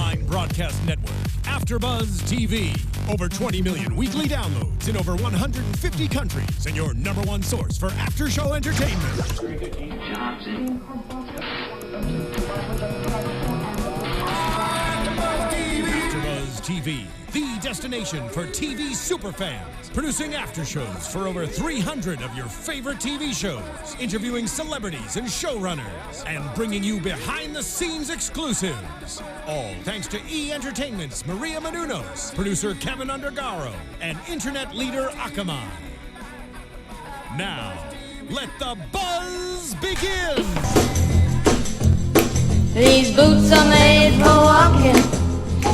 online broadcast network, AFTERBUZZ TV. Over 20 million weekly downloads in over 150 countries, and your number one source for after-show entertainment. AFTERBUZZ TV, the destination for TV superfans. Producing after shows for over 300 of your favorite TV shows, interviewing celebrities and showrunners, and bringing you behind-the-scenes exclusives. All thanks to E! Entertainment's Maria Menounos, producer Kevin Undergaro, and internet leader Akamai. Now, let the buzz begin! These boots are made for walking,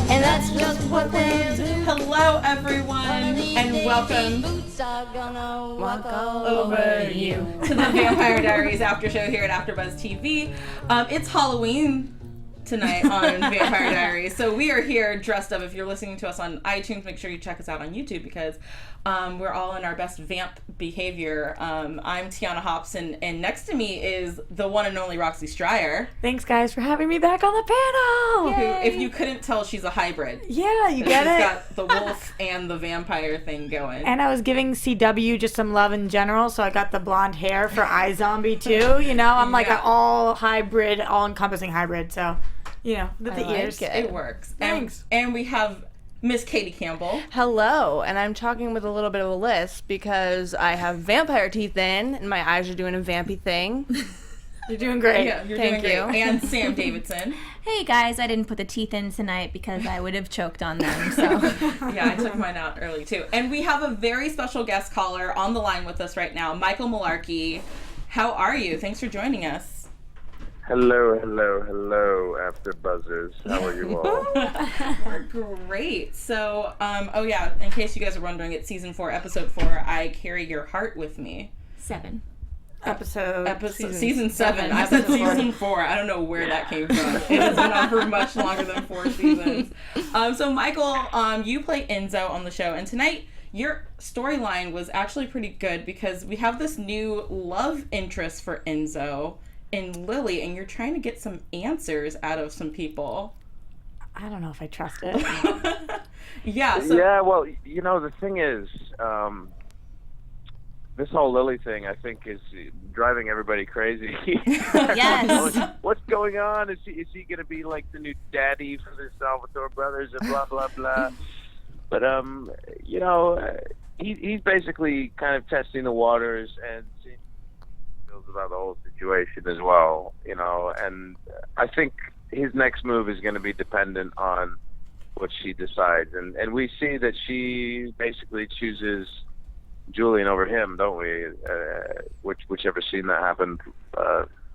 and that's just what they do. Hello, everyone, and welcome Boots are gonna walk all over you to the Vampire Diaries after show here at AFTERBUZZ TV. It's Halloween tonight on Vampire Diaries, so we are here dressed up. If you're listening to us on iTunes, make sure you check us out on YouTube because we're all in our best vamp behavior. I'm Tiona Hobson, and next to me is the one and only Roxy Striar. Thanks, guys, for having me back on the panel. Who, if you couldn't tell, she's a hybrid. Yeah, you get it. She's got the wolf and the vampire thing going. And I was giving CW just some love in general, so I got the blonde hair for iZombie too. You know, I'm like an all hybrid, all-encompassing hybrid. So, you know, the ears. It works. Thanks. And we have Miss Katie Campbell. Hello, and I'm talking with a little bit of a lisp because I have vampire teeth in, and my eyes are doing a vampy thing. You're doing great. Yeah, you're Thank doing great. you. And Sam Davidson. Hey guys, I didn't put the teeth in tonight because I would have choked on them. So Yeah, I took mine out early too. And we have a very special guest caller on the line with us right now, Michael Malarkey. How are you? Thanks for joining us. Hello, AfterBuzzers. How are you all? We're great. So, in case you guys are wondering, it's season 4, episode 4. I carry your heart with me. 7. Season 7. I said season 4. I don't know where that came from. It has been on for much longer than 4 seasons. So Michael, you play Enzo on the show, and tonight your storyline was actually pretty good because we have this new love interest for Enzo in Lily, and you're trying to get some answers out of some people. I don't know if I trust it. Yeah. Well, you know, the thing is, this whole Lily thing, I think, is driving everybody crazy. Yes. What's going on? Is he going to be like the new daddy for the Salvatore brothers and blah, blah, blah? But, you know, he's basically kind of testing the waters and seeing about the whole situation as well, you know, and I think his next move is going to be dependent on what she decides, and we see that she basically chooses Julian over him, don't we? Whichever scene that happened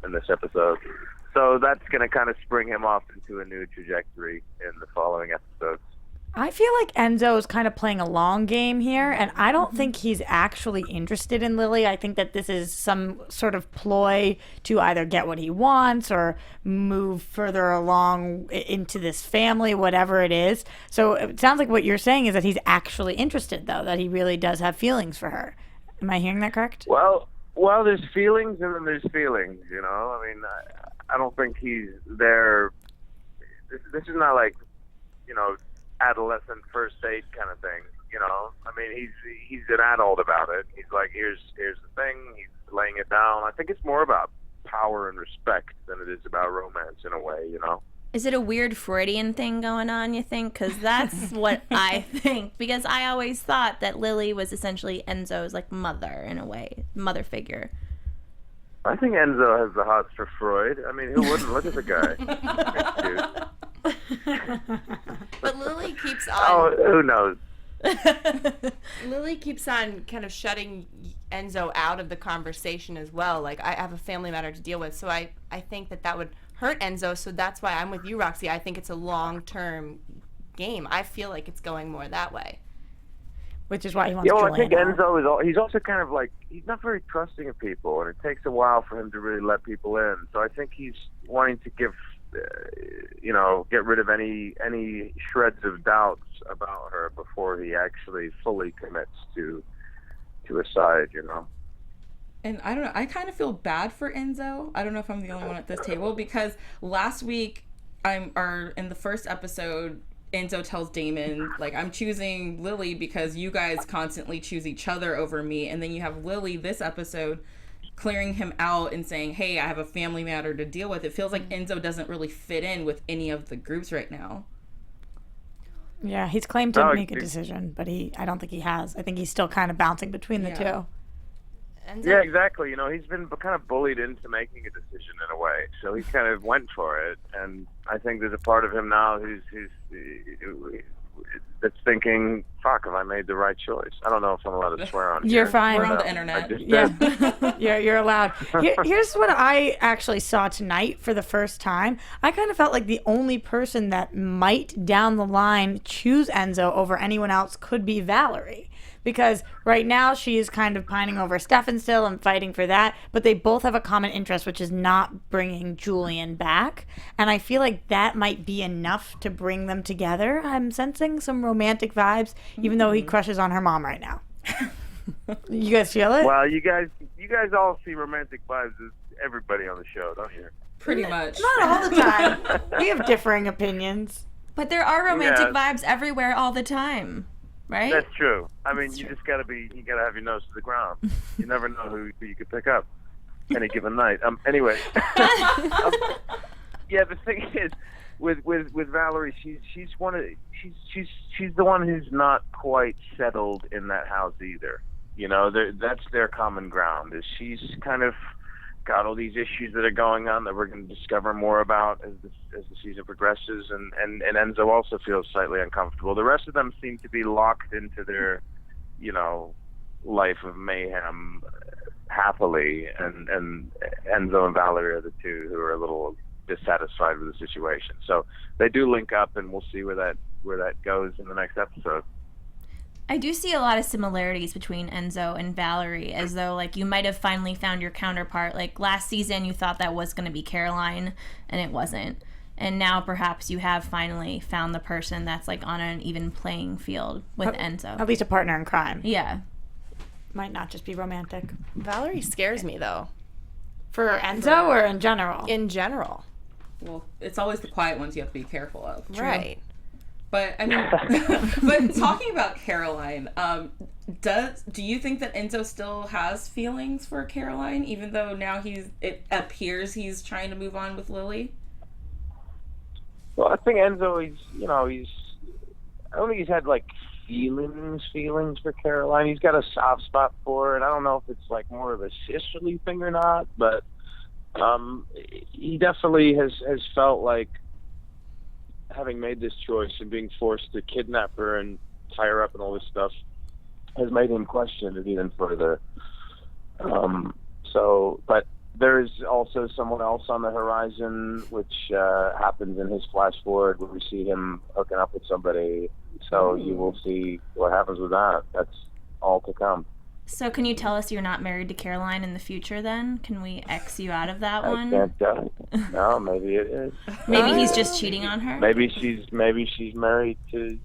in this episode. So that's going to kind of spring him off into a new trajectory in the following episodes. I feel like Enzo is kind of playing a long game here, and I don't think he's actually interested in Lily. I think that this is some sort of ploy to either get what he wants or move further along into this family, whatever it is. So it sounds like what you're saying is that he's actually interested, though, that he really does have feelings for her. Am I hearing that correct? Well, there's feelings and then there's feelings, you know? I mean, I don't think he's there. This is not like, you know, adolescent first date kind of thing, you know. I mean, he's an adult about it. He's like, here's the thing. He's laying it down. I think it's more about power and respect than it is about romance in a way, you know. Is it a weird Freudian thing going on, you think? Because that's what I think. Because I always thought that Lily was essentially Enzo's, like, mother, in a way. Mother figure. I think Enzo has the hots for Freud. I mean, who wouldn't? Look at the guy. But Lily keeps on. Oh, who knows? Lily keeps on kind of shutting Enzo out of the conversation as well. Like, I have a family matter to deal with, so I think that would hurt Enzo. So that's why I'm with you, Roxy. I think it's a long-term game. I feel like it's going more that way. Which is why he wants Julian. Julian. I think Enzo he's also kind of like, he's not very trusting of people, and it takes a while for him to really let people in. So I think he's wanting to give, get rid of any shreds of doubts about her before he actually fully commits to a side, you know. And I don't know, I kind of feel bad for Enzo. I don't know if I'm the only one at this table, because last week in the first episode, Enzo tells Damon, like, I'm choosing Lily because you guys constantly choose each other over me. And then you have Lily this episode clearing him out and saying, hey, I have a family matter to deal with. It feels like Enzo doesn't really fit in with any of the groups right now. Yeah, he's claimed to make a decision, but I don't think he has. I think he's still kind of bouncing between the two. Yeah, exactly. You know, he's been kind of bullied into making a decision in a way, so he kind of went for it. And I think there's a part of him now who's that's thinking, "Fuck, have I made the right choice?" I don't know if I'm allowed to swear on. You're here. fine. We're on the internet. Yeah, you're allowed. Here's what I actually saw tonight for the first time. I kind of felt like the only person that might down the line choose Enzo over anyone else could be Valerie. Because right now she is kind of pining over Stefan still and fighting for that, but they both have a common interest, which is not bringing Julian back. And I feel like that might be enough to bring them together. I'm sensing some romantic vibes, even though he crushes on her mom right now. You guys feel it? Well, you guys all see romantic vibes as everybody on the show, don't you? Pretty much. Not all the time. We have differing opinions. But there are romantic vibes everywhere all the time. Right? That's true. I mean, you just gotta have your nose to the ground. You never know who you could pick up any given night. Anyway, yeah. The thing is, with Valerie, she's the one who's not quite settled in that house either. You know, that's their common ground. Is she's kind of got all these issues that are going on that we're going to discover more about as the season progresses, and Enzo also feels slightly uncomfortable. The rest of them seem to be locked into their, you know, life of mayhem happily, and Enzo and Valerie are the two who are a little dissatisfied with the situation. So they do link up, and we'll see where that goes in the next episode. I do see a lot of similarities between Enzo and Valerie, as though, like, you might have finally found your counterpart. Like, last season you thought that was going to be Caroline, and it wasn't. And now perhaps you have finally found the person that's, like, on an even playing field with Enzo. At least a partner in crime. Yeah. Might not just be romantic. Valerie scares me, though. For Enzo or in general? In general. Well, it's always the quiet ones you have to be careful of. Right. But I mean, but talking about Caroline, do you think that Enzo still has feelings for Caroline, even though now it appears he's trying to move on with Lily? Well, I think Enzo, I don't think he's had like feelings for Caroline. He's got a soft spot for her, and I don't know if it's like more of a sisterly thing or not, but he definitely has felt like having made this choice and being forced to kidnap her and tie her up and all this stuff has made him question it even further. But there's also someone else on the horizon, which happens in his flash forward where we see him hooking up with somebody. So you will see what happens with that. That's all to come. So can you tell us you're not married to Caroline in the future then? Can we X you out of that one? I can't tell. No, maybe it is. Maybe he's just cheating on her? Maybe she's married to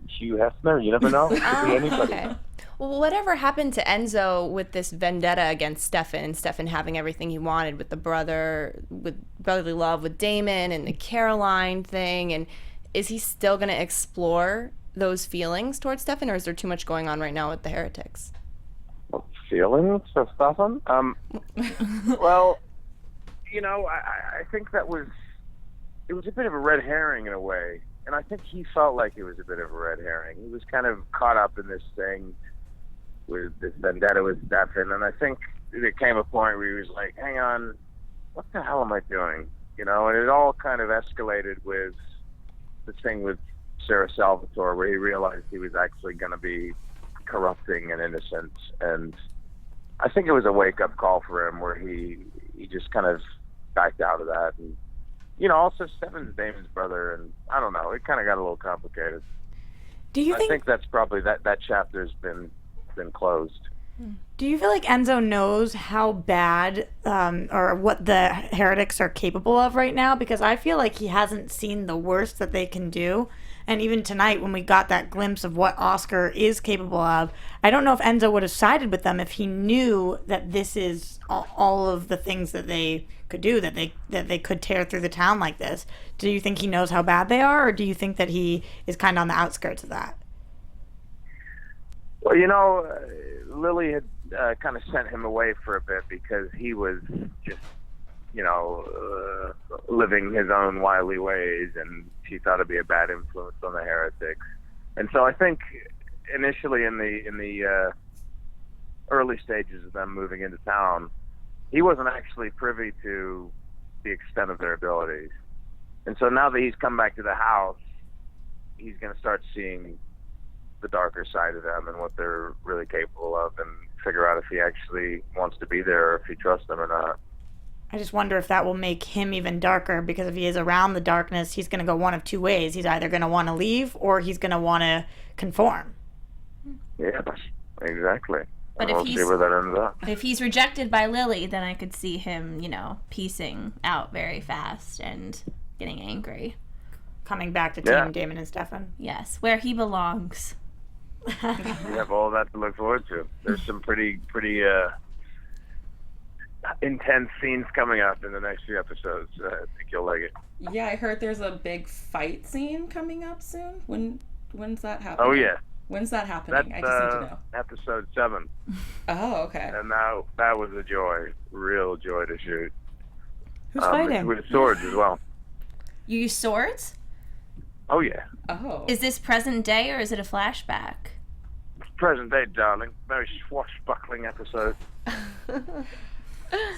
Hugh Hefner. You never know. It could be anybody. Okay. Well, whatever happened to Enzo with this vendetta against Stefan, Stefan having everything he wanted with with brotherly love with Damon and the Caroline thing, and is he still going to explore those feelings towards Stefan, or is there too much going on right now with the heretics? Feelings for Stefan? Well, I think it was a bit of a red herring in a way, and I think he felt like it was a bit of a red herring. He was kind of caught up in this thing with this vendetta with Stefan, and I think there came a point where he was like, hang on, what the hell am I doing? And it all kind of escalated with the thing with Sarah Salvatore, where he realized he was actually going to be corrupting and innocent, and I think it was a wake-up call for him where he just kind of backed out of that. And also Stefan's Damon's brother, and I don't know, it kind of got a little complicated. I think that's probably that chapter's been closed. Do you feel like Enzo knows how bad or what the heretics are capable of right now? Because I feel like he hasn't seen the worst that they can do. And even tonight, when we got that glimpse of what Oscar is capable of, I don't know if Enzo would have sided with them if he knew that this is all of the things that they could do, that they could tear through the town like this. Do you think he knows how bad they are, or do you think that he is kind of on the outskirts of that? Well, Lily had kind of sent him away for a bit because he was just, living his own wily ways, and she thought it'd be a bad influence on the heretics. And so I think initially in the early stages of them moving into town, he wasn't actually privy to the extent of their abilities. And so now that he's come back to the house, he's going to start seeing the darker side of them and what they're really capable of, and figure out if he actually wants to be there or if he trusts them or not. I just wonder if that will make him even darker, because if he is around the darkness, he's going to go one of two ways. He's either going to want to leave or he's going to want to conform. Yeah, exactly. But we'll see where that ends up. If he's rejected by Lily, then I could see him, piecing out very fast and getting angry. Coming back to Team Damon and Stefan. Yes, where he belongs. We have all that to look forward to. There's some pretty intense scenes coming up in the next few episodes. I think you'll like it. Yeah, I heard there's a big fight scene coming up soon. When's that happening? Oh yeah. When's that happening? That's, I just need to know. Episode 7. Oh, okay. And that was a joy, real joy to shoot. Who's fighting? With swords as well. You use swords? Oh yeah. Oh. Is this present day or is it a flashback? It's present day, darling. Very swashbuckling episode.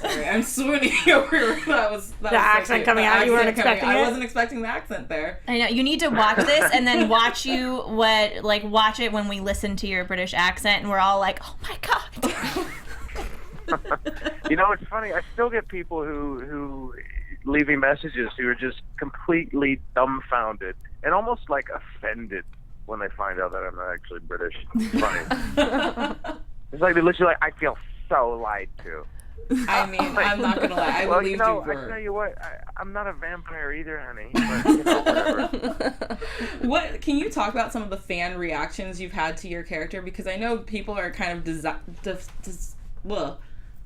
Sorry, I'm swooning over. That was the accent coming out. You weren't expecting it. I wasn't expecting the accent there. I know. You need to watch this and then watch it when we listen to your British accent, and we're all like, "Oh my god." It's funny. I still get people who leave me messages who are just completely dumbfounded and almost like offended when they find out that I'm not actually British. It's funny. It's like they literally like, I feel so lied to. I mean, I'm not gonna lie. I believe you were. I tell you what, I'm not a vampire either, honey. But, whatever. Can you talk about some of the fan reactions you've had to your character? Because I know people are kind of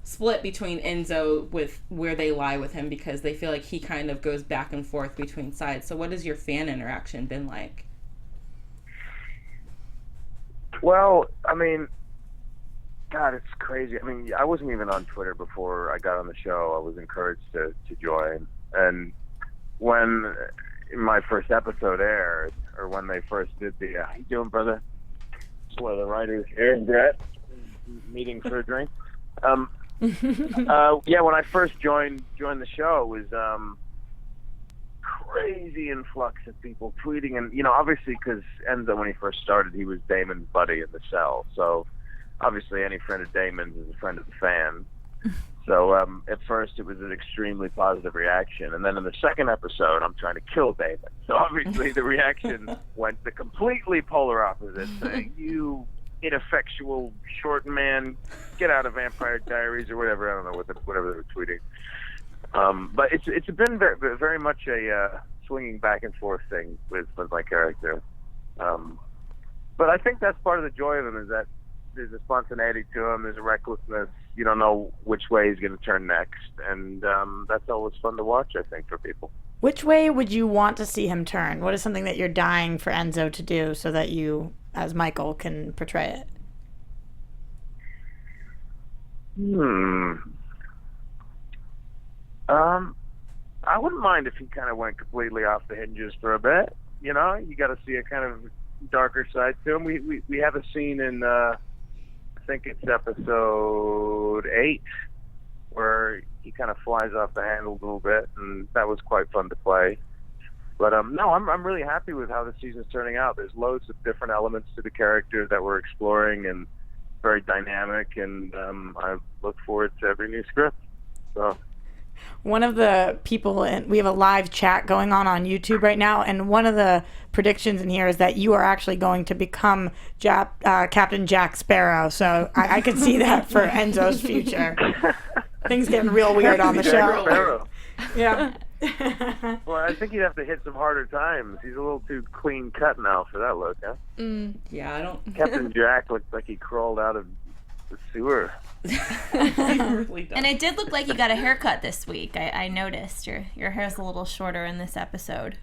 split between Enzo with where they lie with him, because they feel like he kind of goes back and forth between sides. So what has your fan interaction been like? Well, I mean, God, it's crazy. I mean, I wasn't even on Twitter before I got on the show. I was encouraged to join. And when my first episode aired, or when they first did the, how you doing, brother? It's one of the writers here, Brett, meeting for a drink. When I first joined the show, it was crazy influx of people tweeting. And, obviously because Enzo, when he first started, he was Damon's buddy in the cell. So obviously any friend of Damon's is a friend of the fan. So at first it was an extremely positive reaction. And then in the second episode, I'm trying to kill Damon. So obviously the reaction went the completely polar opposite, saying, you ineffectual short man, get out of Vampire Diaries or whatever. I don't know whatever they were tweeting. But it's been very much a swinging back and forth thing with my character. But I think that's part of the joy of him, is that there's a spontaneity to him, there's a recklessness. You don't know which way he's going to turn next, and that's always fun to watch, I think, for people. Which way would you want to see him turn? What is something that you're dying for Enzo to do so that you, as Michael, can portray it? I wouldn't mind if he kind of went completely off the hinges for a bit. You got to see a kind of darker side to him. We have a scene in I think it's episode 8 where he kind of flies off the handle a little bit, and that was quite fun to play. But no, I'm really happy with how the season's turning out. There's loads of different elements to the character that we're exploring, and very dynamic, and I look forward to every new script. So one of the people, we have a live chat going on YouTube right now, and one of the predictions in here is that you are actually going to become Captain Jack Sparrow. So I could see that for Enzo's future. Things getting real weird on the show. Sparrow. Yeah. Well, I think he'd have to hit some harder times. He's a little too clean cut now for that look, huh? Yeah, I don't. Captain Jack looked like he crawled out of the sewer. He really does. And it did look like you got a haircut this week. I noticed your hair's a little shorter in this episode.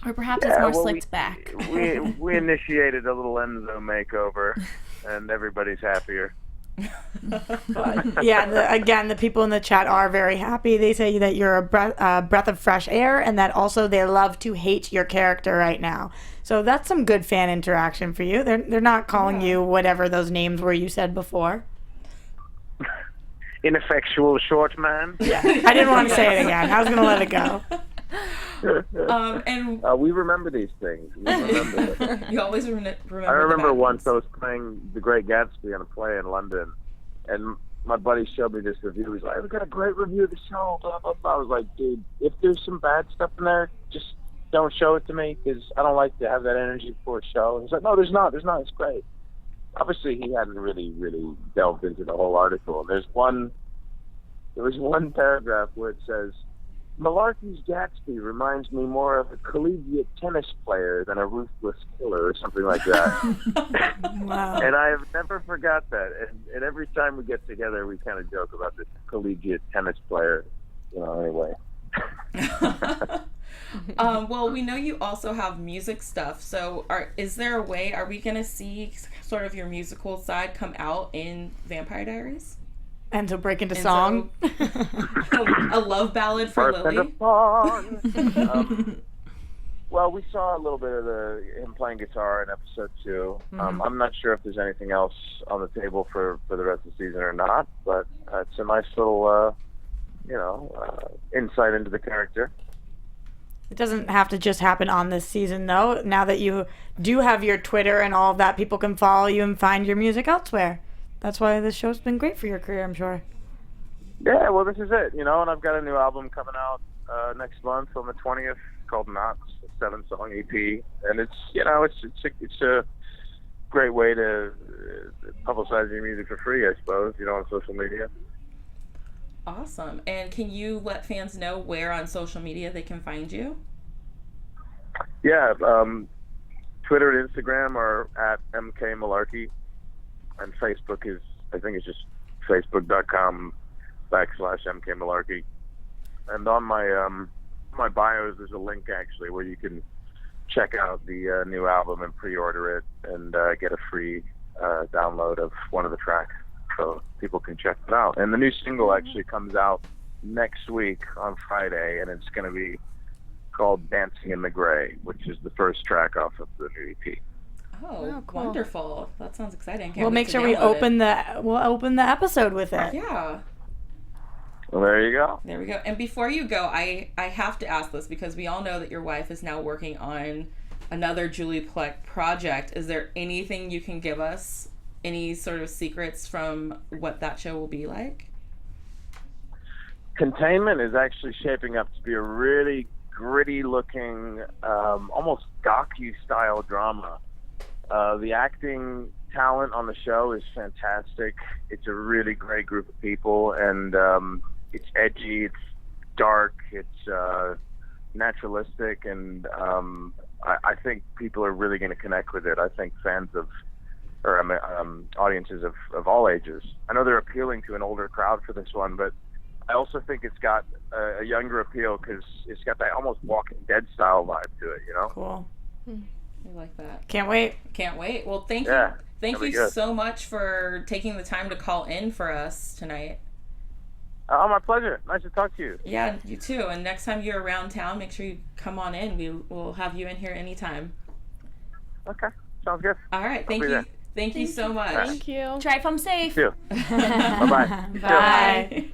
Or perhaps it's more slicked back. We initiated a little Enzo makeover, and everybody's happier. Yeah, again, the people in the chat are very happy. They say that you're a breath of fresh air, and that also they love to hate your character right now. So that's some good fan interaction for you. They're not calling you whatever those names were you said before. Ineffectual short man. Yeah, I didn't want to say it again. I was going to let it go. And we remember these things. We remember them. you always remember. I remember the once I was playing The Great Gatsby on a play in London, and my buddy showed me this review. He's like, "We got a great review of the show." Blah blah blah. I was like, "Dude, if there's some bad stuff in there, just don't show it to me because I don't like to have that energy before a show." And he's like, "No, there's not. There's not. It's great." Obviously, he hadn't really delved into the whole article. And there was one paragraph where it says, "Malarkey's Gatsby reminds me more of a collegiate tennis player than a ruthless killer," or something like that. Wow. And I have never forgot that. And every time we get together, we kind of joke about this collegiate tennis player. Anyway. Well, we know you also have music stuff. So, is there a way? Are we going to see sort of your musical side come out in Vampire Diaries? And to break into song. A love ballad for Lily. Well, we saw a little bit of him playing guitar in episode 2. I'm not sure if there's anything else on the table for the rest of the season or not, but it's a nice little, insight into the character. It doesn't have to just happen on this season, though. Now that you do have your Twitter and all of that, people can follow you and find your music elsewhere. That's why this show's been great for your career, I'm sure. Yeah, well, this is it, and I've got a new album coming out next month on the 20th called Knots, a 7-song EP, and it's a great way to publicize your music for free, I suppose, on social media. Awesome. And can you let fans know where on social media they can find you? Yeah, Twitter and Instagram are at MK Malarkey, and Facebook is, I think it's just facebook.com/MK Malarkey. And on my bios, there's a link actually where you can check out the new album and pre-order it and get a free download of one of the tracks, so people can check it out. And the new single actually comes out next week on Friday, and it's going to be called Dancing in the Gray, which is the first track off of the new EP. Oh, cool. Wonderful. That sounds exciting. We'll make sure we'll open the episode with it. Yeah. Well, there you go. There we go. And before you go, I have to ask this because we all know that your wife is now working on another Julie Plec project. Is there anything you can give us? Any sort of secrets from what that show will be like? Containment is actually shaping up to be a really gritty-looking, almost docu-style drama. The acting talent on the show is fantastic. It's a really great group of people, and it's edgy, it's dark, it's naturalistic, and I think people are really going to connect with it. I think fans audiences of all ages. I know they're appealing to an older crowd for this one, but I also think it's got a younger appeal because it's got that almost Walking Dead style vibe to it, Cool. I like that. Can't wait. Well, thank you. Yeah, thank you so much for taking the time to call in for us tonight. Oh, my pleasure. Nice to talk to you. Yeah, you too. And next time you're around town, make sure you come on in. We'll have you in here anytime. Okay. Sounds good. All right. Thank you. Thank you so much. Thank you. Drive home safe. Thank you. Bye-bye. Bye.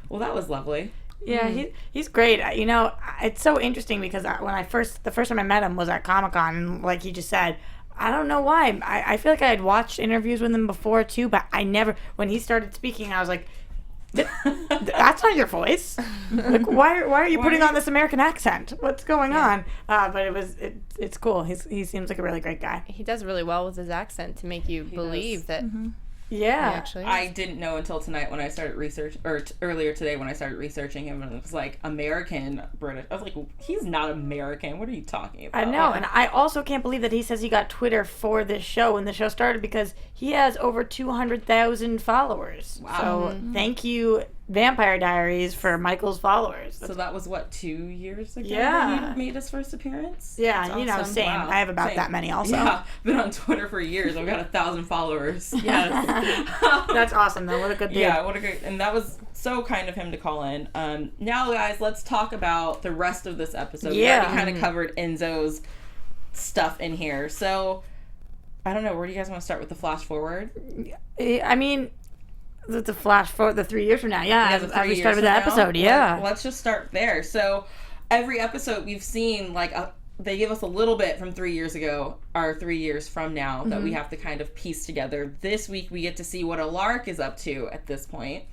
Well, that was lovely. Yeah, he's great. It's so interesting because the first time I met him was at Comic-Con, and like he just said, I don't know why. I feel like I had watched interviews with him before too, but I never, when he started speaking, I was like, that's not your voice. Like, why are you putting on this American accent? What's going on? But it's cool. He seems like a really great guy. He does really well with his accent to make you believe that Yeah. Actually, I didn't know until tonight when I started research, or earlier today when I started researching him, and it was like American British. I was like, he's not American. What are you talking about? I know, and I also can't believe that he says he got Twitter for this show when the show started, because he has over 200,000 followers. Wow. So thank you, Vampire Diaries, for Michael's followers. So that was what, 2 years ago? Yeah. That he made his first appearance. Yeah, That's you know, awesome. same. Wow. I have about Same. that many also. Yeah, been on Twitter for years. I've got 1,000 followers. Yes. That's awesome, though. What a good dude. Yeah, what a great, and that was so kind of him to call in. Now, guys, let's talk about the rest of this episode. Yeah. We already kind of covered Enzo's stuff in here. So, I don't know, where do you guys want to start with the flash forward? I mean, the flash forward, the 3 years from now. Yeah, the as 3 we years started with from that now? episode. Yeah. Let's just start there. So, every episode we've seen, like, they give us a little bit from 3 years ago, or 3 years from now, that we have to kind of piece together. This week we get to see what Alark is up to at this point.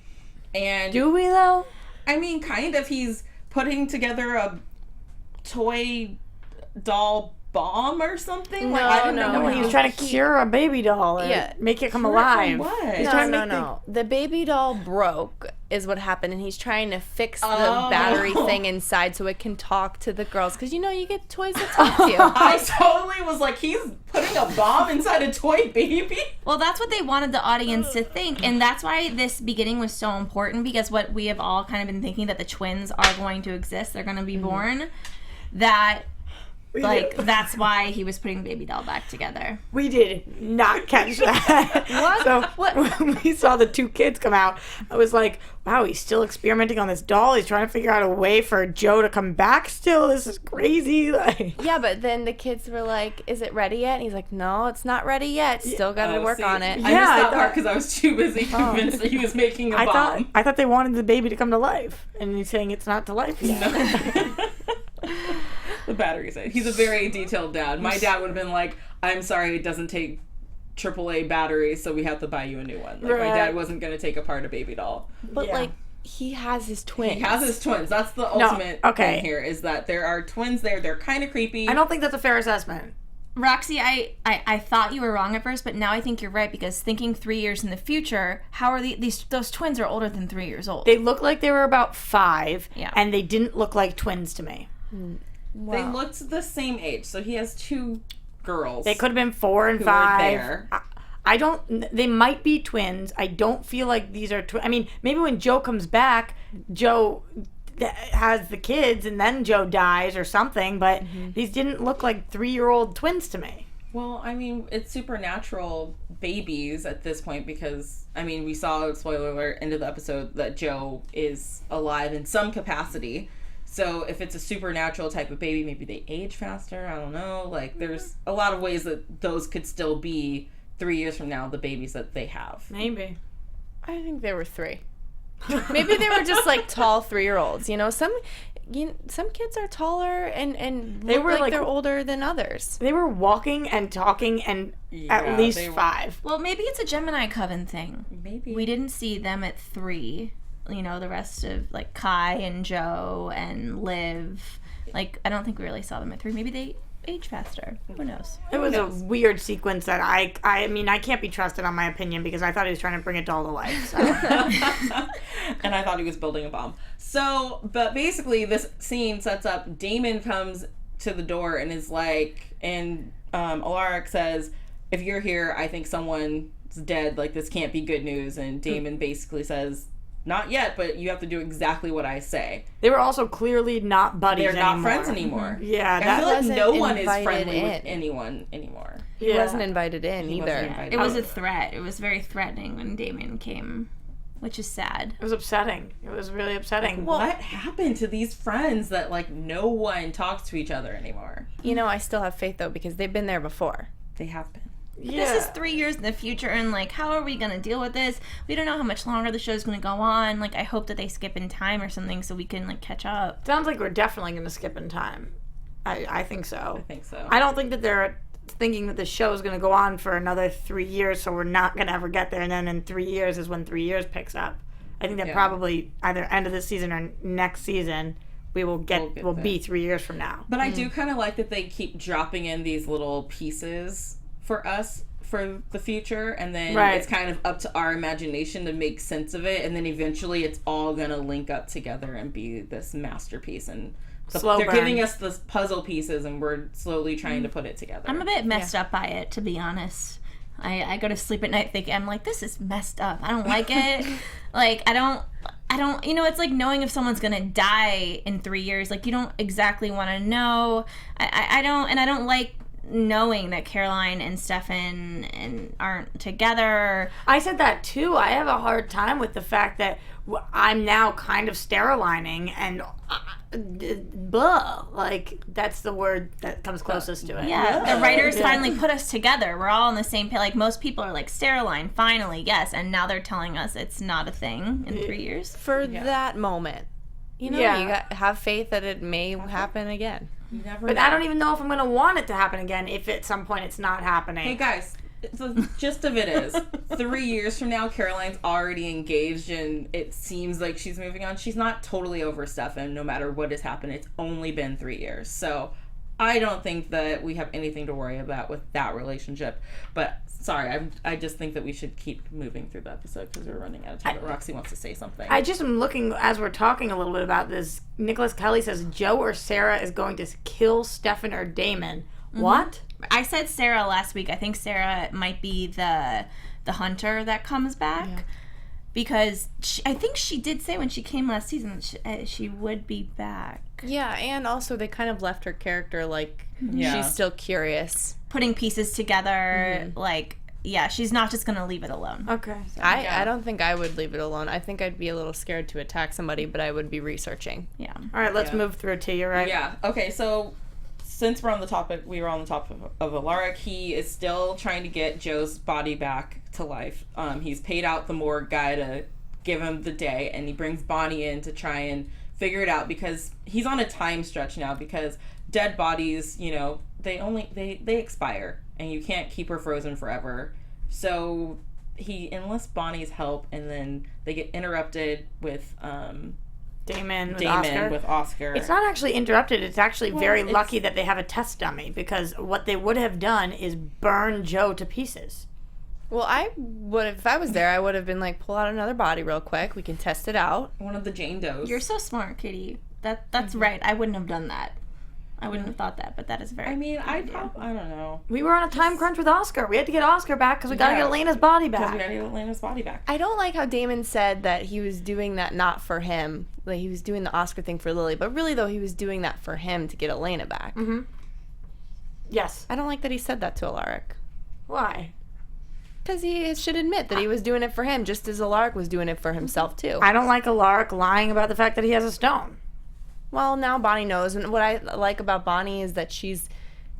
And Do we, though? I mean, kind of. He's putting together a toy doll bomb or something. No, I don't no, know. No, he was trying to cure a baby doll or Yeah. make it come Cure it from alive. what? He's No, trying to no, make no. The baby doll broke is what happened, and he's trying to fix the Oh. battery thing inside so it can talk to the girls. Because, you know, you get toys that talk to you. I totally was like, he's putting a bomb inside a toy baby? Well, that's what they wanted the audience to think, and that's why this beginning was so important, because what we have all kind of been thinking, that the twins are going to exist, they're going to be born, that, like, that's why he was putting the baby doll back together. We did not catch that. What? So when we saw the two kids come out, I was like, wow, he's still experimenting on this doll. He's trying to figure out a way for Joe to come back still. This is crazy. Like, Yeah, but then the kids were like, is it ready yet? And he's like, no, it's not ready yet. Still got to work on it. I Yeah, missed I that part thought- because I was too busy convinced that he was making a bomb. I thought they wanted the baby to come to life. And he's saying it's not to life yet. The batteries. He's a very detailed dad. My dad would have been like, I'm sorry, it doesn't take AAA batteries, so we have to buy you a new one. Like, my Right. dad wasn't going to take apart a baby doll. But, Yeah. like, he has his twins. He has his twins. That's the ultimate okay. thing here, is that there are twins there. They're kind of creepy. I don't think that's a fair assessment. Roxy, I thought you were wrong at first, but now I think you're right, because thinking 3 years in the future, how are those twins are older than 3 years old. They looked like they were about 5, Yeah. and they didn't look like twins to me. They looked the same age, so he has 2 girls. They could have been 4 and who were 5. there. I don't. They might be twins. I don't feel like these are twins. I mean, maybe when Joe comes back, Joe has the kids, and then Joe dies or something. But these didn't look like 3-year-old twins to me. Well, I mean, it's supernatural babies at this point because, I mean, we saw, spoiler alert, end of the episode, that Joe is alive in some capacity. So if it's a supernatural type of baby, maybe they age faster. I don't know. Like, there's a lot of ways that those could still be 3 years from now, the babies that they have. Maybe. I think there were 3. Maybe they were just, like, tall 3-year-olds. You know, some kids are taller and They look were, like like- they're older than others. They were walking and talking and at Yeah, least they were- 5. Well, maybe it's a Gemini Coven thing. Maybe. We didn't see them at 3. You know, the rest of, like, Kai and Joe and Liv. Like, I don't think we really saw them at 3. Maybe they age faster. Who knows? It was a weird sequence that I mean, I can't be trusted on my opinion because I thought he was trying to bring a doll to life. So. And I thought he was building a bomb. So, but basically this scene sets up, Damon comes to the door and is like, and Alaric says, if you're here, I think someone's dead. Like, this can't be good news. And Damon basically says, not yet, but you have to do exactly what I say. They were also clearly not buddies They're not anymore. friends anymore. Yeah, I that feel like wasn't no one is invited friendly with in. anyone anymore. He yeah. wasn't invited in He either. wasn't invited. It was a threat. It was very threatening when Damon came, which is sad. It was upsetting. It was really upsetting. What happened to these friends that, like, no one talks to each other anymore? You know, I still have faith, though, because they've been there before. They have been. yeah. This is 3 years in the future, and, like, how are we going to deal with this? We don't know how much longer the show's going to go on. Like, I hope that they skip in time or something so we can, like, catch up. Sounds like we're definitely going to skip in time. I think so. I think so. I don't think that they're thinking that the show is going to go on for another 3 years, so we're not going to ever get there. And then in 3 years is when 3 years picks up. I think that probably either end of this season or next season we'll be 3 years from now. But I do kind of like that they keep dropping in these little pieces for for the future, and then Right. it's kind of up to our imagination to make sense of it, and then eventually it's all gonna link up together and be this masterpiece. And they're burn. giving us the puzzle pieces, and we're slowly trying to put it together. I'm a bit messed up by it, to be honest. I go to sleep at night thinking, I'm like, this is messed up. I don't like it. Like, I don't, it's like knowing if someone's going to die in 3 years. Like, you don't exactly want to know. I don't like knowing that Caroline and Stefan aren't together. I said that too. I have a hard time with the fact that I'm now kind of steriling and blah. Like, that's the word that comes closest to it. Yeah, the writers finally put us together. We're all on the same page. Like, most people are like, Steriline, finally, yes. And now they're telling us it's not a thing in 3 years. For that moment. You know, Yeah. you have faith that it may happen again. You never But know. I don't even know if I'm going to want it to happen again if at some point it's not happening. Hey guys, the gist of it is 3 years from now, Caroline's already engaged, and it seems like she's moving on. She's not totally over Stefan, no matter what has happened. It's only been 3 years, so I don't think that we have anything to worry about with that relationship. But sorry, I just think that we should keep moving through the episode because we're running out of time. But Roxy wants to say something. I just am looking, as we're talking a little bit about this, Nicholas Kelly says Jo or Sarah is going to kill Stefan or Damon. Mm-hmm. What? I said Sarah last week. I think Sarah might be the hunter that comes back. Because I think she did say when she came last season that she would be back. Yeah, and also they kind of left her character like Yeah. she's still curious. Putting pieces together, like, yeah, she's not just going to leave it alone. Okay. I don't think I would leave it alone. I think I'd be a little scared to attack somebody, but I would be researching. Yeah. All right, let's move through to you, right? Yeah. Okay. So since we were on the topic of Alaric, he is still trying to get Joe's body back to life. He's paid out the morgue guy to give him the day, and he brings Bonnie in to try and figure it out because he's on a time stretch now because dead bodies, you know, they expire and you can't keep her frozen forever. So he enlists Bonnie's help, and then they get interrupted with Damon Damon with Oscar. with Oscar. It's not actually interrupted. It's actually very it's- lucky that they have a test dummy because what they would have done is burn Jo to pieces. Well, I would have, if I was there, I would have been like, pull out another body real quick. We can test it out. one of the Jane Does. You're so smart, Kitty. That's right. I wouldn't have done that. I wouldn't have thought that, but that is very... I mean, I don't know. We were on a time crunch with Oscar. We had to get Oscar back because we got to get Elena's body Because we back. gotta get Elena's body back. I don't like how Damon said that he was doing that not for him. Like, he was doing the Oscar thing for Lily. But really, though, he was doing that for him to get Elena back. Mm-hmm. Yes. I don't like that he said that to Alaric. Why? Because he should admit that he was doing it for him, just as Alaric was doing it for himself, too. I don't like Alaric lying about the fact that he has a stone. Well, now Bonnie knows, and what I like about Bonnie is that she's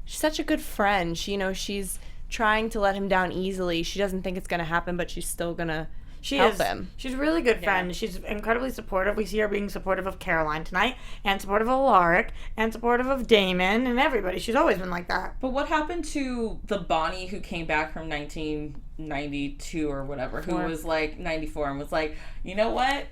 such a good friend. She's trying to let him down easily. She doesn't think it's going to happen, but she's still going to help him. She's a really good friend. She's incredibly supportive. We see her being supportive of Caroline tonight, and supportive of Alaric, and supportive of Damon, and everybody. She's always been like that. But what happened to the Bonnie who came back from 1992 or whatever, who was like 94 and was like, you know what?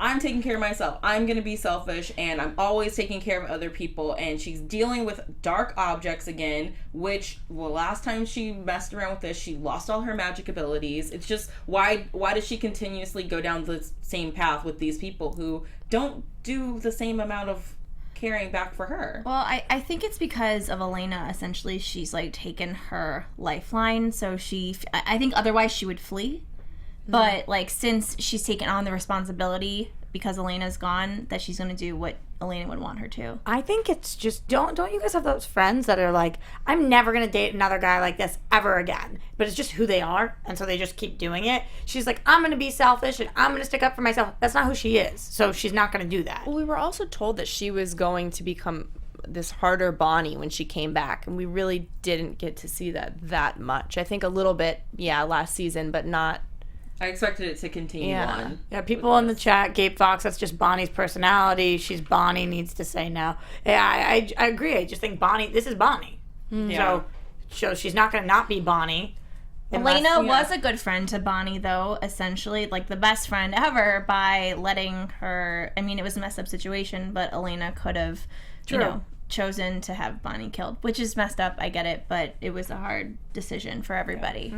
I'm taking care of myself. I'm going to be selfish, and I'm always taking care of other people. And she's dealing with dark objects again, which, well, last time she messed around with this, she lost all her magic abilities. It's just, why does she continuously go down the same path with these people who don't do the same amount of caring back for her? Well, I think it's because of Elena. Essentially, she's like taken her lifeline, so I think otherwise she would flee. But, like, since she's taken on the responsibility because Elena's gone, that she's going to do what Elena would want her to. I think it's just, don't you guys have those friends that are like, I'm never going to date another guy like this ever again. But it's just who they are, and so they just keep doing it. She's like, I'm going to be selfish, and I'm going to stick up for myself. That's not who she is, so she's not going to do that. Well, we were also told that she was going to become this harder Bonnie when she came back, and we really didn't get to see that much. I think a little bit, last season, but not... I expected it to continue on. Yeah, people in the chat, Gabe Fox, that's just Bonnie's personality. She's Bonnie, needs to say no. Yeah, I agree. I just think this is Bonnie. So she's not going to not be Bonnie. Elena was a good friend to Bonnie, though, essentially. Like, the best friend ever by letting her... I mean, it was a messed up situation, but Elena could have, chosen to have Bonnie killed, which is messed up. I get it, but it was a hard decision for everybody.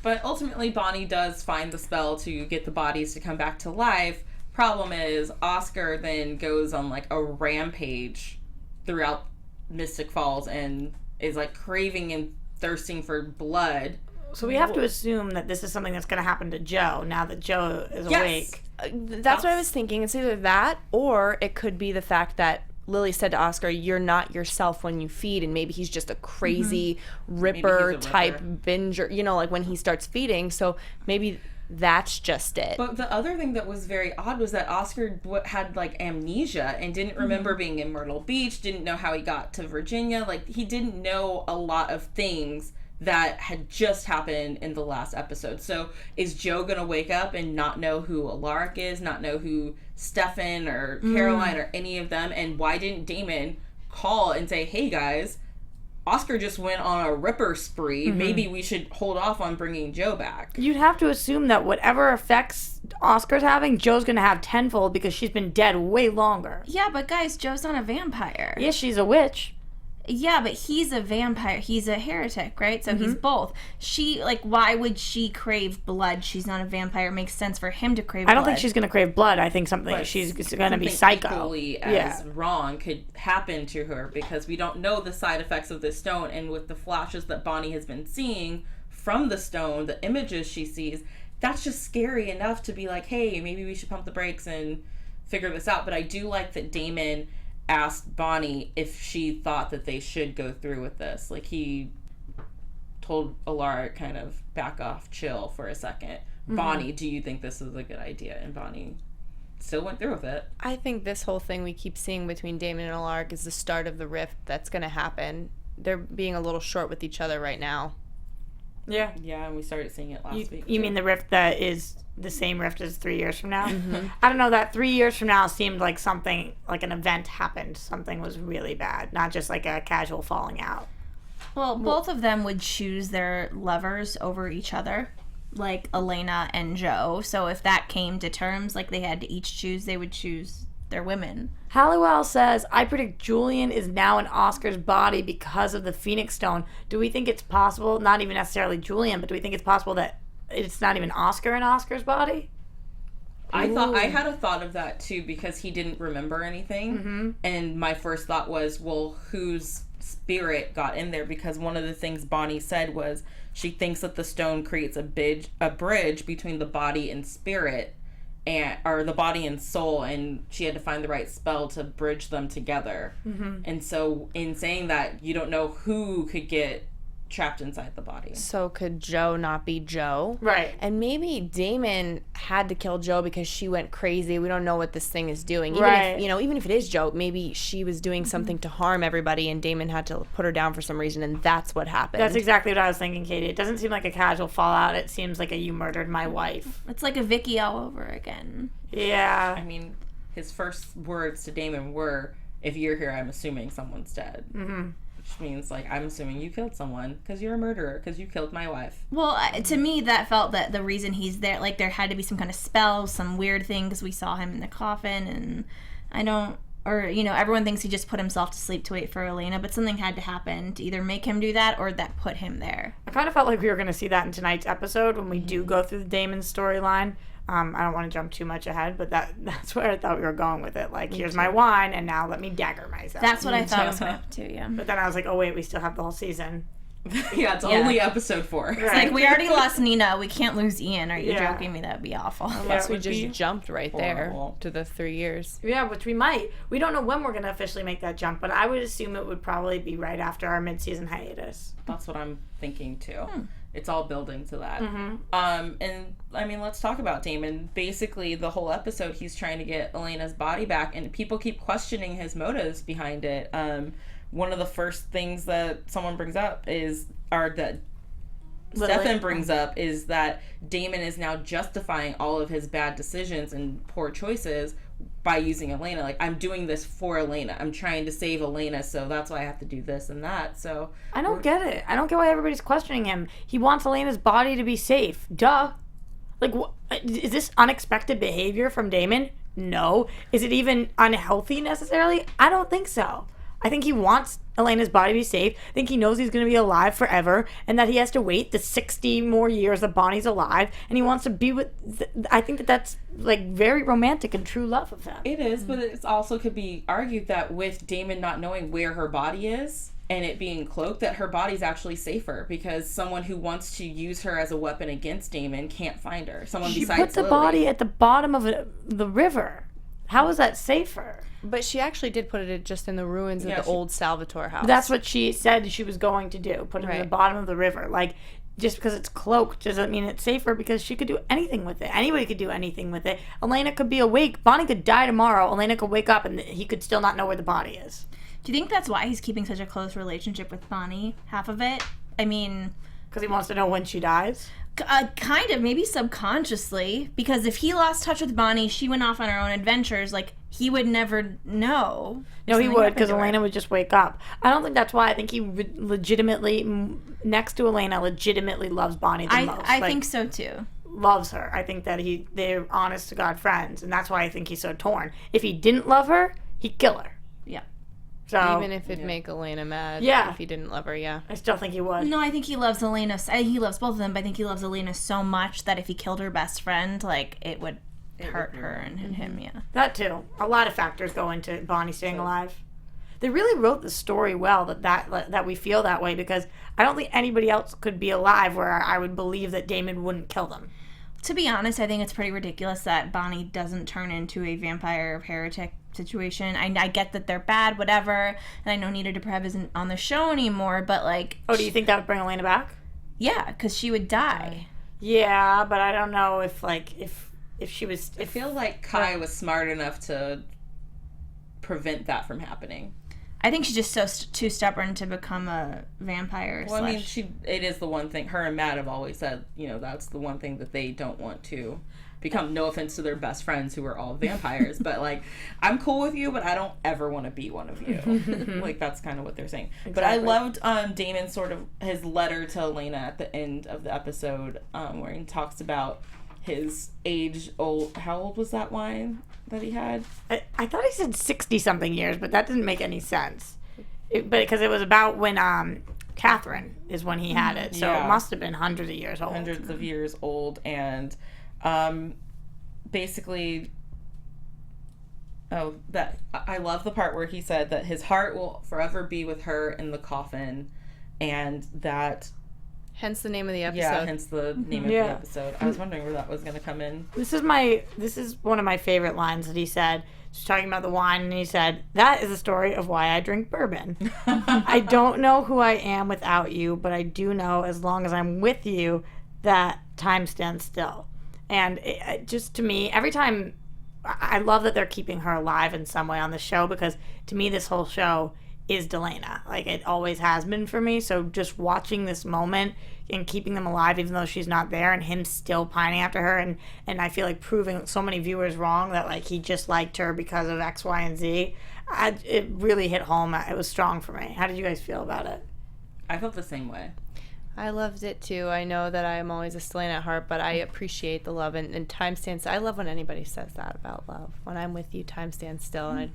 But ultimately, Bonnie does find the spell to get the bodies to come back to life. Problem is, Oscar then goes on like a rampage throughout Mystic Falls and is like craving and thirsting for blood. So we have to assume that this is something that's going to happen to Jo now that Jo is awake. That's what I was thinking. It's either that or it could be the fact that Lily said to Oscar, you're not yourself when you feed, and maybe he's just a crazy ripper type binger, you know, like when he starts feeding. So maybe that's just it. But the other thing that was very odd was that Oscar had like amnesia and didn't remember being in Myrtle Beach, didn't know how he got to Virginia. Like he didn't know a lot of things that had just happened in the last episode. So is Jo gonna wake up and not know who Alaric is, not know who Stefan or Caroline or any of them? And why didn't Damon call and say, hey guys, Oscar just went on a ripper spree. Maybe we should hold off on bringing Jo back. You'd have to assume that whatever effects Oscar's having, Jo's going to have tenfold because she's been dead way longer. Yeah, but guys, Jo's not a vampire. Yes, she's a witch. Yeah, but he's a vampire. He's a heretic, right? So he's both. She, like, why would she crave blood? She's not a vampire. It makes sense for him to crave blood. I don't think she's going to crave blood. I think she's going to be psycho. Equally as wrong could happen to her because we don't know the side effects of this stone. And with the flashes that Bonnie has been seeing from the stone, the images she sees, that's just scary enough to be like, hey, maybe we should pump the brakes and figure this out. But I do like that Damon asked Bonnie if she thought that they should go through with this. Like, he told Alaric kind of back off, chill for a second. Bonnie, do you think this is a good idea? And Bonnie still went through with it. I think this whole thing we keep seeing between Damon and Alaric is the start of the rift that's going to happen. They're being a little short with each other right now. Yeah. Yeah, and we started seeing it last week. You mean the rift that is the same rift as 3 years from now? I don't know, that 3 years from now seemed like something, like an event happened. Something was really bad, not just like a casual falling out. Well, both of them would choose their lovers over each other, like Elena and Jo. So if that came to terms, like they had to each choose, they would choose their women. Halliwell says, I predict Julian is now in Oscar's body because of the Phoenix Stone. Do we think it's possible, not even necessarily Julian, but do we think it's possible that it's not even Oscar in Oscar's body? I had a thought of that too because he didn't remember anything. And my first thought was, well, whose spirit got in there? Because one of the things Bonnie said was she thinks that the stone creates a bridge between the body and spirit, or the body and soul, and she had to find the right spell to bridge them together. And so in saying that, you don't know who could get trapped inside the body. So could Jo not be Jo? Right. And maybe Damon had to kill Jo because she went crazy. We don't know what this thing is doing. Even if it is Jo, maybe she was doing something to harm everybody and Damon had to put her down for some reason, and that's what happened. That's exactly what I was thinking, Katie. It doesn't seem like a casual fallout. It seems like a you murdered my wife. It's like a Vicky all over again. Yeah. I mean, his first words to Damon were, if you're here, I'm assuming someone's dead. Which means, like, I'm assuming you killed someone because you're a murderer because you killed my wife. Well, to me, that felt that the reason he's there, like, there had to be some kind of spell, some weird thing, because we saw him in the coffin, and everyone thinks he just put himself to sleep to wait for Elena, but something had to happen to either make him do that or that put him there. I kind of felt like we were going to see that in tonight's episode when we do go through the Damon storyline. I don't want to jump too much ahead, but that's where I thought we were going with it. Like, here's my wine, and now let me dagger myself. That's what I thought was going to happen too, yeah. But then I was like, oh, wait, we still have the whole season. It's only episode 4. Right. It's like, we already lost Nina. We can't lose Ian. Are you joking me? That would be awful. Unless we just jumped right there to the 3 years. Yeah, which we might. We don't know when we're going to officially make that jump, but I would assume it would probably be right after our mid-season hiatus. That's what I'm thinking, too. It's all building to that. And, I mean, let's talk about Damon. Basically, the whole episode, he's trying to get Elena's body back, and people keep questioning his motives behind it. One of the first things that someone brings up Stefan brings up is that Damon is now justifying all of his bad decisions and poor choices by using Elena. Like, I'm doing this for Elena. I'm trying to save Elena, so that's why I have to do this and that. So I don't get it. I don't get why everybody's questioning him. He wants Elena's body to be safe. Duh. Like, is this unexpected behavior from Damon? No. Is it even unhealthy necessarily? I don't think so. I think he wants Elena's body to be safe. I think he knows he's going to be alive forever and that he has to wait the 60 more years that Bonnie's alive, and he wants to be with... I think that's, like, very romantic and true love of him. It is, but it also could be argued that with Damon not knowing where her body is and it being cloaked, that her body's actually safer because someone who wants to use her as a weapon against Damon can't find her. Someone She besides put the Lily. body at the bottom of the river. How is that safer? But she actually did put it just in the ruins of the old Salvatore house. That's what she said she was going to do. Put it in the bottom of the river. Like, just because it's cloaked doesn't mean it's safer, because she could do anything with it. Anybody could do anything with it. Elena could be awake. Bonnie could die tomorrow. Elena could wake up and he could still not know where the body is. Do you think that's why he's keeping such a close relationship with Bonnie? Half of it? I mean... Because he wants to know when she dies? Kind of, maybe subconsciously. Because if he lost touch with Bonnie, she went off on her own adventures, like, he would never know. No, he would, because Elena would just wake up. I don't think that's why. I think he legitimately, next to Elena, legitimately loves Bonnie the most. I think so, too. Loves her. I think that they're honest-to-God friends, and that's why I think he's so torn. If he didn't love her, he'd kill her. Yeah. So, even if it'd make Elena mad. Yeah. If he didn't love her, I still think he would. No, I think he loves Elena. He loves both of them, but I think he loves Elena so much that if he killed her best friend, like, it would hurt her and him, yeah. That, too. A lot of factors go into Bonnie staying alive. They really wrote the story well that we feel that way, because I don't think anybody else could be alive where I would believe that Damon wouldn't kill them. To be honest, I think it's pretty ridiculous that Bonnie doesn't turn into a vampire heretic situation. I get that they're bad, whatever, and I know Nita Dobrev isn't on the show anymore, but like... Oh, do you think that would bring Elena back? Yeah, because she would die. Yeah, but I don't know if she was... I feel like Kai was smart enough to prevent that from happening. I think she's just too stubborn to become a vampire. Well, I mean, it is the one thing, her and Matt have always said, that's the one thing that they don't want to become. No offense to their best friends who are all vampires, but like, I'm cool with you, but I don't ever want to be one of you. Like, that's kind of what they're saying. Exactly. But I loved Damon's sort of his letter to Elena at the end of the episode, where he talks about his age-old, how old was that wine that he had? I thought he said 60-something years, but that didn't make any sense. Because it was about when Catherine is when he had it, so it must have been hundreds of years old. Hundreds of years old, and basically, that I love the part where he said that his heart will forever be with her in the coffin, and that... Hence the name of the episode. Yeah, hence the name of the episode. I was wondering where that was going to come in. This is one of my favorite lines that he said. He's talking about the wine, and he said, "That is the story of why I drink bourbon. I don't know who I am without you, but I do know as long as I'm with you, that time stands still." And it just, to me, every time, I love that they're keeping her alive in some way on the show, because to me, this whole show is Delena. Like, it always has been for me. So just watching this moment and keeping them alive even though she's not there, and him still pining after her, and I feel like proving so many viewers wrong that like he just liked her because of X, Y, and Z. It really hit home. It was strong for me. How did you guys feel about it? I felt the same way. I loved it too. I know that I am always a Selena at heart, but I appreciate the love, and time stands. I love when anybody says that about love. When I'm with you, time stands still, and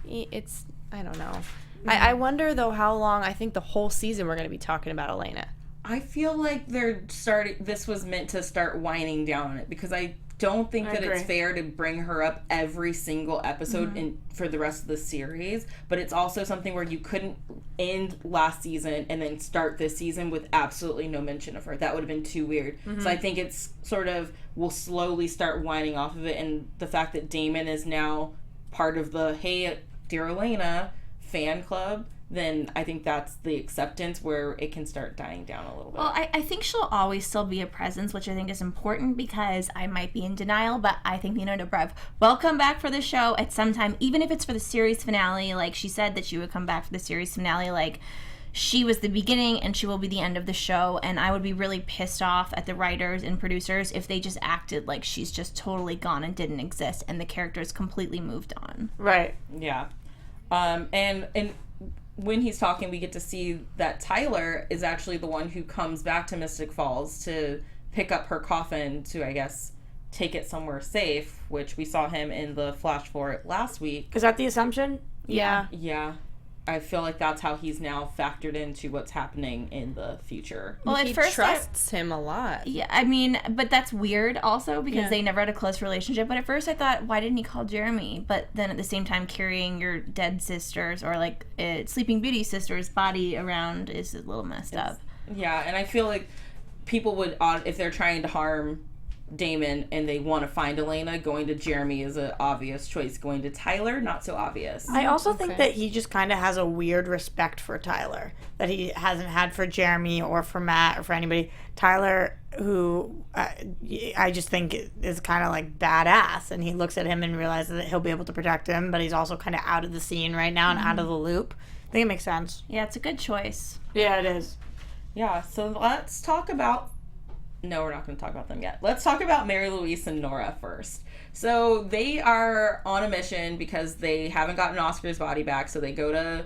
I don't know. I wonder, though, how long. I think the whole season we're going to be talking about Elena. I feel like this was meant to start winding down on it, because I don't think that it's fair to bring her up every single episode for the rest of the series, but it's also something where you couldn't end last season and then start this season with absolutely no mention of her. That would have been too weird. So I think it's sort of, we'll slowly start winding off of it, and the fact that Damon is now part of the Hey Dear Elena fan club, then I think that's the acceptance where it can start dying down a little bit. Well, I think she'll always still be a presence, which I think is important, because I might be in denial, but I think Nina Dobrev will come back for the show at some time, even if it's for the series finale. Like, she said that she would come back for the series finale. Like, she was the beginning and she will be the end of the show, and I would be really pissed off at the writers and producers if they just acted like she's just totally gone and didn't exist and the character's completely moved on. Right. Yeah. And when he's talking, we get to see that Tyler is actually the one who comes back to Mystic Falls to pick up her coffin to, I guess, take it somewhere safe, which we saw him in the flash forward last week. Is that the assumption? Yeah. Yeah. I feel like that's how he's now factored into what's happening in the future. Well, He at first trusts him a lot. Yeah, I mean, but that's weird also because they never had a close relationship. But at first I thought, why didn't he call Jeremy? But then at the same time, carrying your dead sister's or like Sleeping Beauty sister's body around is a little messed up. Yeah, and I feel like people would, if they're trying to harm Damon and they want to find Elena, going to Jeremy is an obvious choice. Going to Tyler, not so obvious. I also think that he just kind of has a weird respect for Tyler that he hasn't had for Jeremy or for Matt or for anybody. Tyler, who I just think is kind of like badass, and he looks at him and realizes that he'll be able to protect him, but he's also kind of out of the scene right now and out of the loop. I think it makes sense. Yeah, it's a good choice. Yeah, it is. Yeah, so let's talk about... No, we're not going to talk about them yet. Let's talk about Mary Louise and Nora first. So they are on a mission because they haven't gotten Oscar's body back. So they go to,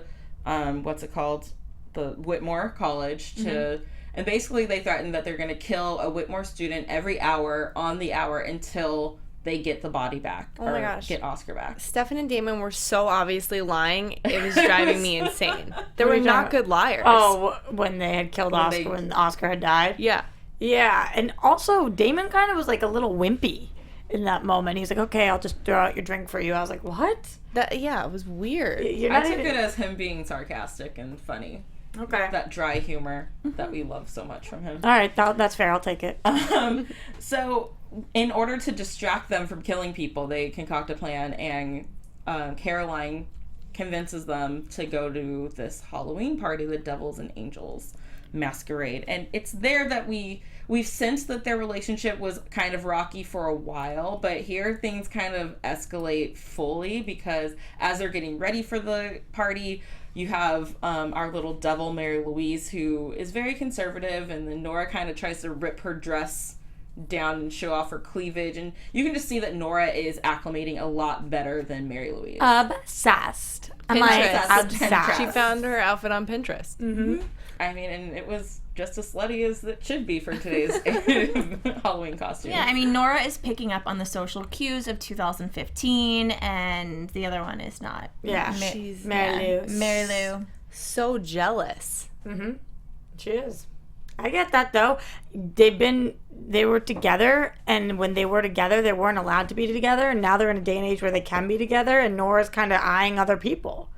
what's it called? The Whitmore College to... And basically they threaten that they're going to kill a Whitmore student every hour on the hour until they get the body back. Oh my gosh. Get Oscar back. Stefan and Damon were so obviously lying. It was driving me insane. They were not good liars. Oh, when they had killed Oscar, when Oscar had died? Yeah. Yeah, and also Damon kind of was like a little wimpy in that moment. He's like, okay, I'll just throw out your drink for you. I was like, what? Yeah, it was weird. I took it as him being sarcastic and funny. Okay. That dry humor that we love so much from him. All right, that's fair. I'll take it. So, in order to distract them from killing people, they concoct a plan, and Caroline convinces them to go to this Halloween party, the Devils and Angels Masquerade. And it's there that we've sensed that their relationship was kind of rocky for a while, but here things kind of escalate fully because as they're getting ready for the party, you have our little devil Mary Louise, who is very conservative, and then Nora kind of tries to rip her dress down and show off her cleavage, and you can just see that Nora is acclimating a lot better than Mary Louise. Obsessed. I'm Pinterest. like, obsessed. She found her outfit on Pinterest. Mm-hmm. I mean, and it was just as slutty as it should be for today's Halloween costume. Yeah, I mean, Nora is picking up on the social cues of 2015, and the other one is not. Yeah, She's Mary Lou. Mary Lou. so jealous. Mm-hmm. She is. I get that though. They were together, and when they were together, they weren't allowed to be together, and now they're in a day and age where they can be together, and Nora's kind of eyeing other people.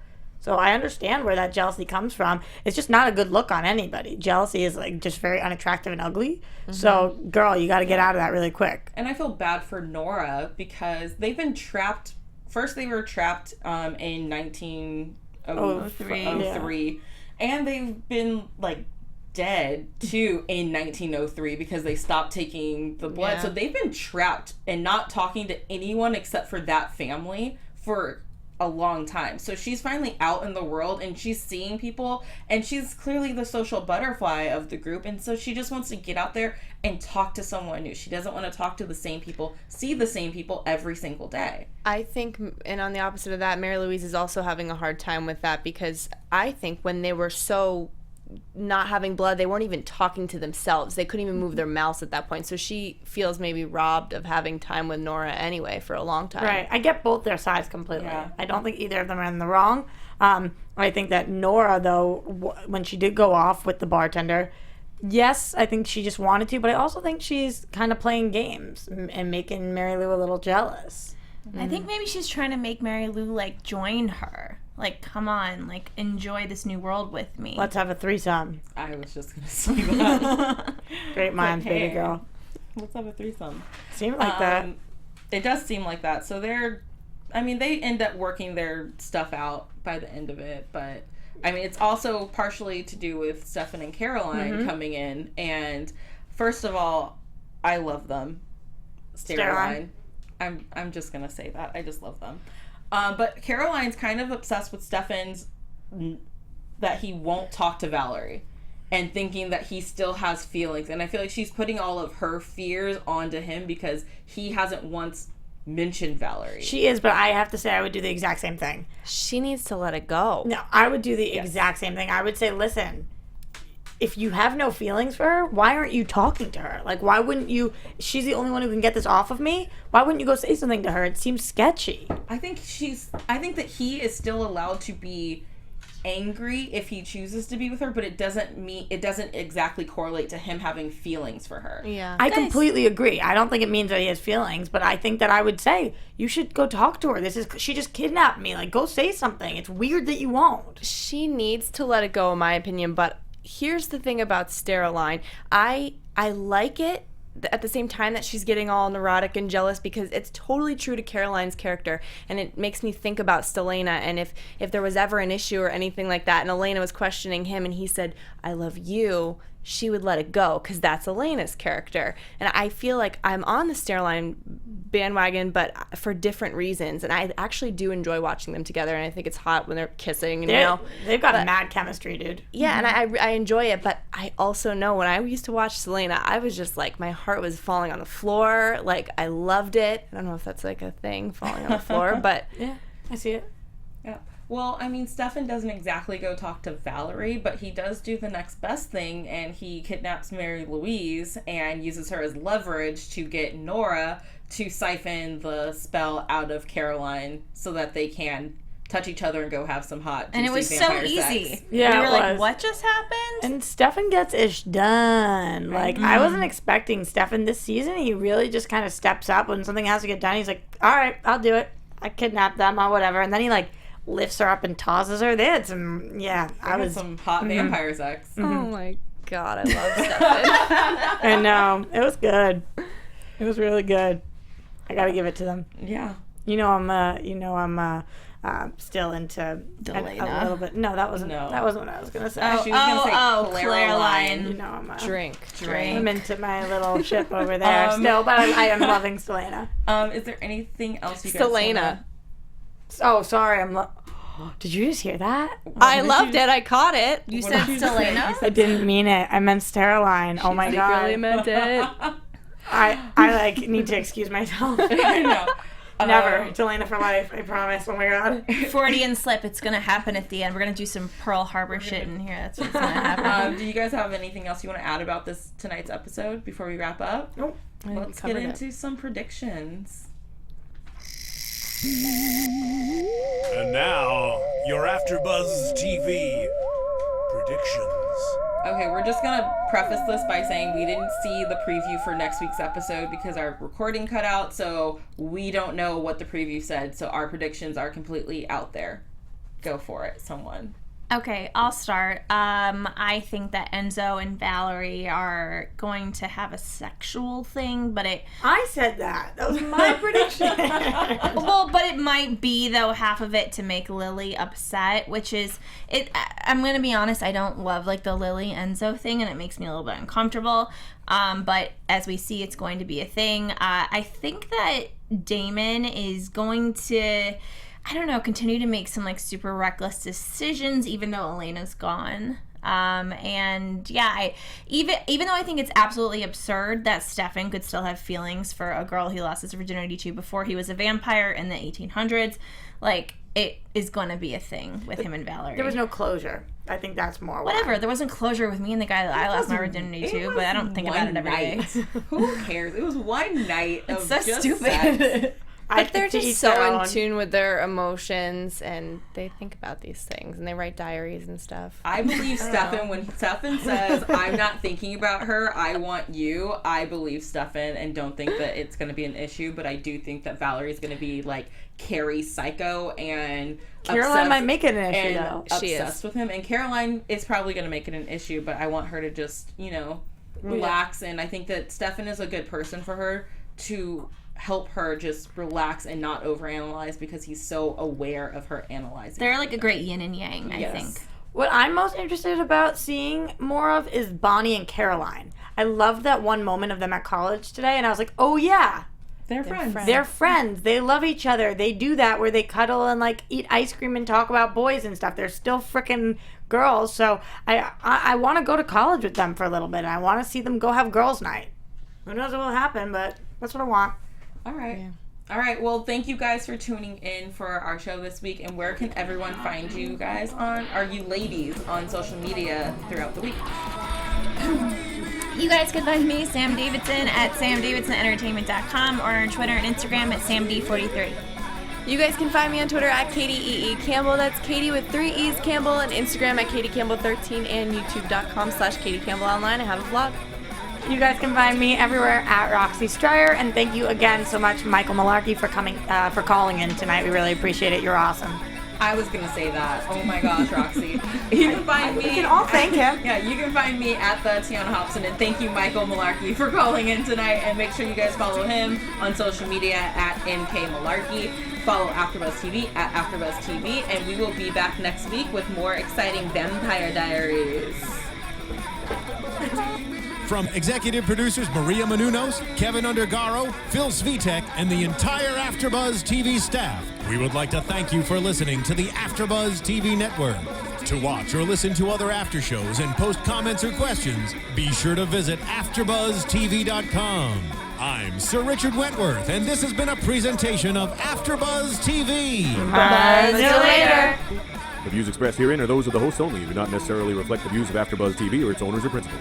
So I understand where that jealousy comes from. It's just not a good look on anybody. Jealousy is like just very unattractive and ugly. Mm-hmm. So, girl, you got to get out of that really quick. And I feel bad for Nora because they've been trapped. First, they were trapped in 1903, and they've been like dead too in 1903 because they stopped taking the blood. Yeah. So they've been trapped and not talking to anyone except for that family for a long time. So she's finally out in the world and she's seeing people, and she's clearly the social butterfly of the group, and so she just wants to get out there and talk to someone new. She doesn't want to talk to the same people, see the same people every single day. I think, and on the opposite of that, Mary Louise is also having a hard time with that because I think when they were so not having blood, they weren't even talking to themselves. They couldn't even move their mouths at that point. So she feels maybe robbed of having time with Nora anyway for a long time. Right. I get both their sides completely. Yeah. I don't think either of them are in the wrong. I think that Nora, though, when she did go off with the bartender, yes, I think she just wanted to, but I also think she's kind of playing games and making Mary Lou a little jealous. I think maybe she's trying to make Mary Lou, like, join her. Like, come on, like, enjoy this new world with me. Let's have a threesome. I was just going to say that. Great minds, baby girl. Let's have a threesome. Seemed like that. It does seem like that. So they end up working their stuff out by the end of it, but I mean, it's also partially to do with Stefan and Caroline coming in, and first of all, I love them. Steroline. I'm just gonna say that. I just love them. But Caroline's kind of obsessed with Stefan's that he won't talk to Valerie and thinking that he still has feelings. And I feel like she's putting all of her fears onto him because he hasn't once mentioned Valerie. She is, but I have to say I would do the exact same thing. She needs to let it go. No, I would do the exact same thing. I would say, listen, if you have no feelings for her, why aren't you talking to her? Like, why wouldn't you? She's the only one who can get this off of me. Why wouldn't you go say something to her? It seems sketchy. I think that he is still allowed to be angry if he chooses to be with her, but it doesn't exactly correlate to him having feelings for her. Yeah. I completely agree. I don't think it means that he has feelings, but I think that I would say you should go talk to her. She just kidnapped me. Like, go say something. It's weird that you won't. She needs to let it go, in my opinion, but here's the thing about Steroline. I like it at the same time that she's getting all neurotic and jealous, because it's totally true to Caroline's character, and it makes me think about Stelena, and if there was ever an issue or anything like that and Elena was questioning him and he said, I love you, she would let it go, because that's Elena's character. And I feel like I'm on the Steroline bandwagon, but for different reasons, and I actually do enjoy watching them together, and I think it's hot when they're kissing, and they've got a mad chemistry, dude. Yeah, and I enjoy it, but I also know when I used to watch Stelena, I was just like, my heart was falling on the floor. Like, I loved it. I don't know if that's like a thing, falling on the floor, but yeah, I see it. Yeah. Well, I mean, Stefan doesn't exactly go talk to Valerie, but he does do the next best thing, and he kidnaps Mary Louise and uses her as leverage to get Nora to siphon the spell out of Caroline so that they can touch each other and go have some hot, juicy and it was so vampire easy. sex. Yeah, we were it like, was. what just happened? And Stefan gets ish done. Like, I wasn't expecting Stefan this season. He really just kind of steps up when something has to get done. He's like, all right, I'll do it. I kidnapped them or whatever. And then he, like, lifts her up and tosses her. They had some, some hot vampire sex. oh my God, I love Stefan. I know. It was good. It was really good. I gotta give it to them. Yeah. I'm still into Delena. a little bit. No, that wasn't what I was gonna say. She was gonna say Claire. You know, I'm Drink. I'm into my little ship over there still, but I am loving Stelena. Is there anything else you guys Stelena. Oh, sorry. Did you just hear that? I loved it. I caught it. You said Stelena? I didn't mean it. I meant Steroline. Oh my God. really meant it. I like need to excuse myself. I know. Never. Delena for life. I promise. Oh my God. Freudian slip. It's going to happen at the end. We're going to do some Pearl Harbor shit in here. That's what's going to happen. Do you guys have anything else you want to add about tonight's episode before we wrap up? Nope. Let's get into some predictions. And now, your AFTERBUZZ TV predictions. Okay, we're just going to preface this by saying we didn't see the preview for next week's episode because our recording cut out, so we don't know what the preview said, so our predictions are completely out there. Go for it, someone. Okay, I'll start. I think that Enzo and Valerie are going to have a sexual thing, but I said that. That was my prediction. well, but it might be, though, half of it to make Lily upset, which is, I'm going to be honest, I don't love, like, the Lily-Enzo thing, and it makes me a little bit uncomfortable, but as we see, it's going to be a thing. I think that Damon is going to, I don't know, continue to make some, like, super reckless decisions, even though Elena's gone. And yeah, even though I think it's absolutely absurd that Stefan could still have feelings for a girl he lost his virginity to before he was a vampire in the 1800s, like, it is going to be a thing with him and Valerie. There was no closure. I think that's more whatever. why. There wasn't closure with me and the guy that I lost my virginity to, but I don't think about it every day. Who cares? It was one night of It's so just stupid. sex. But they're to just each so their in own. tune with their emotions, and they think about these things, and they write diaries and stuff. I believe Stefan when Stefan says, I'm not thinking about her, I want you. I believe Stefan and don't think that it's going to be an issue, but I do think that Valerie's going to be like Carrie psycho and Caroline might make it an issue, though. Obsessed with him. And Caroline is probably going to make it an issue, but I want her to just, relax. And I think that Stefan is a good person for her to help her just relax and not overanalyze because he's so aware of her analyzing. They're like a great yin and yang, I Yes. think. What I'm most interested about seeing more of is Bonnie and Caroline. I loved that one moment of them at college today, and I was like, oh yeah, They're friends. they're friends. They love each other. They do that where they cuddle and like eat ice cream and talk about boys and stuff. They're still freaking girls. So I want to go to college with them for a little bit. I want to see them go have girls' night. Who knows what will happen, but that's what I want. All right. Yeah. All right. Well, thank you guys for tuning in for our show this week. And where can everyone find you guys you ladies on social media throughout the week? You guys can find me, Sam Davidson, at samdavidsonentertainment.com or on Twitter and Instagram at samd43. You guys can find me on Twitter at Katie Campbell. That's Katie with 3 E's Campbell, and Instagram at KatieCampbell13 and YouTube.com/KatieCampbellOnline. I have a vlog. You guys can find me everywhere at Roxy Striar, and thank you again so much, Michael Malarkey, for calling in tonight. We really appreciate it. You're awesome. I was gonna say that. Oh my gosh, Roxy. You can find me. We can all thank him. Yeah, you can find me at the Tiona Hobson, and thank you, Michael Malarkey, for calling in tonight. And make sure you guys follow him on social media at MKMalarkey. Follow AfterBuzz TV at AfterBuzz TV, and we will be back next week with more exciting Vampire Diaries. From executive producers Maria Menounos, Kevin Undergaro, Phil Svitek, and the entire AfterBuzz TV staff, we would like to thank you for listening to the AfterBuzz TV network. To watch or listen to other after shows and post comments or questions, be sure to visit AfterBuzzTV.com. I'm Sir Richard Wentworth, and this has been a presentation of AfterBuzz TV. Bye. See you later. The views expressed herein are those of the hosts only and do not necessarily reflect the views of AfterBuzz TV or its owners or principals.